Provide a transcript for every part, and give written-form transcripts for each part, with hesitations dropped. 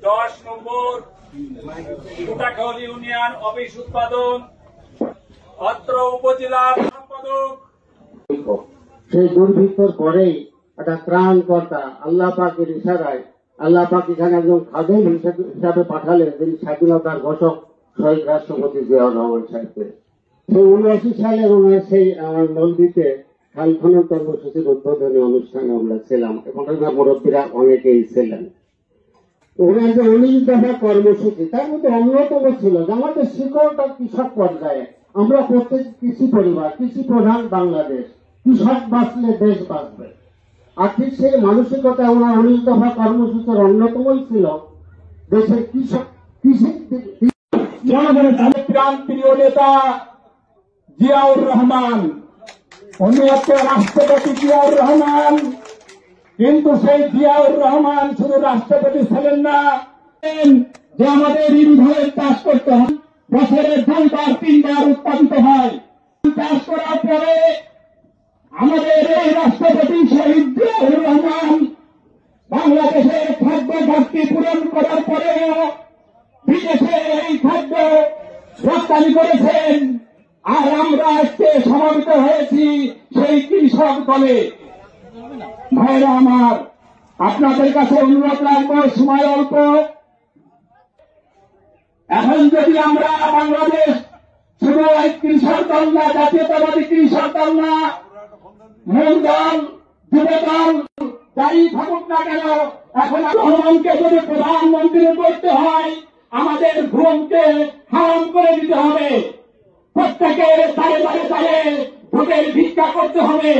10 নম্বর Kutakhali union office উৎপাদন অত্র উপজেলার সম্পাদক। সেই দুর্ভিক্ষর পরেই একটা ত্রাণকর্তা আল্লাহ পাকের ইশারায় আল্লাহ পাক এখানে একজন খাদেম হিসাবে পাঠালেন, যিনি স্বাধীনতার ঘোষক শহীদ রাষ্ট্রপতি জিয়াউর রহমান সাহেবকে। সেই 79 সালের ওনার সেই নলদিতে খাল খনন কর্মসূচির উদ্বোধনী অনুষ্ঠানে আমরা ছিলাম এবং ওনার মুরব্বীরা অনেকেই ছিলেন। ওনার যে 19 দফা কর্মসূচি তার মধ্যে অন্যতম ছিল যে আমাদের শিকড়টা কৃষক পর্যায়ে, আমরা প্রত্যেক কৃষি পরিবার, কৃষি প্রধান বাংলাদেশ, কৃষক বাঁচলে দেশ বাঁচবে। আর ঠিক সেই মানসিকতা ওনার 19 দফা কর্মসূচির অন্যতমই ছিল দেশের কৃষি জনগণের প্রাণ প্রিয় নেতা জিয়াউর রহমান, উনি হচ্ছে রাষ্ট্রপতি জিয়াউর রহমান। কিন্তু সেই জিয়াউর রহমান শুধু রাষ্ট্রপতি ছিলেন না, যে আমাদের ইন্ধনের চাষ করতে হয়, বছরে 2বার 3বার উৎপাদিত হয়। চাষ করার পরে আমাদের এই রাষ্ট্রপতি শহীদ জিয়াউর রহমান বাংলাদেশের খাদ্য ঘাটতি পূরণ করার পরেও বিদেশে এই খাদ্য রপ্তানি করেছেন। আর আমরা আজকে সমবেত হয়েছি সেই কৃষক দলে। ভাইরা আমার, আপনাদের কাছে অনুরোধ রাখবো, সময় অল্প। এখন যদি আমরা বাংলাদেশ শুধু এই কৃষক দল না, জাতীয়তাবাদী কৃষক দল না, মূল দল, যুব দল, যাই থাকুক না কেন, এখন রহমানকে যদি প্রধানমন্ত্রী করতে হয়, আমাদের ঘুমকে হারাম করে দিতে হবে। প্রত্যেকের তারে ভোটের ভিক্ষা করতে হবে।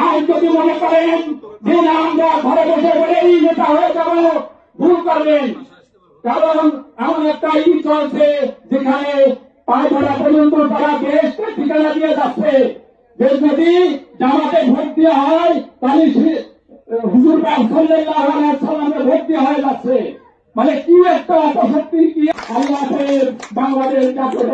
আর যদি মনে করেন যে না আমরা ঘরে বসে বলেই নেতা হয়ে যাব, ভুল করবেন। কারণ এমন একটা চলছে যেখানে পায়খানা পর্যন্ত তারা দেশকে ঠিকানা দিয়ে যাচ্ছে যে যদি জামাতে ভোট দেওয়া হয় তাহলে হুজুর সাল্লাল্লাহু আলাইহি ওয়াসাল্লামে ভোট দেওয়া হয়ে যাচ্ছে। মানে কি একটা অপশক্তি, কি আল্লাহের বাংলাদেশ জাতীয়